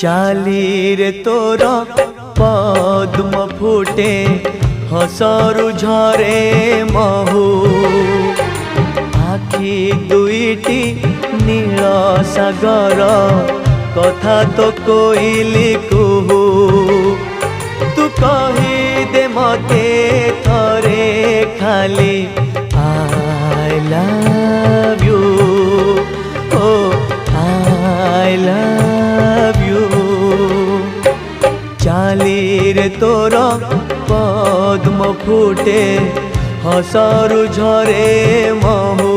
चाली रे तोर पद्म फुटे हसरु झरे महू आखि दुईटी नील सागर कथा तो कोइली कुहू तू कही दे मते थरे खाली I love you oh I love you चाली रे तोर पद्म फुटे हसरु झरे महू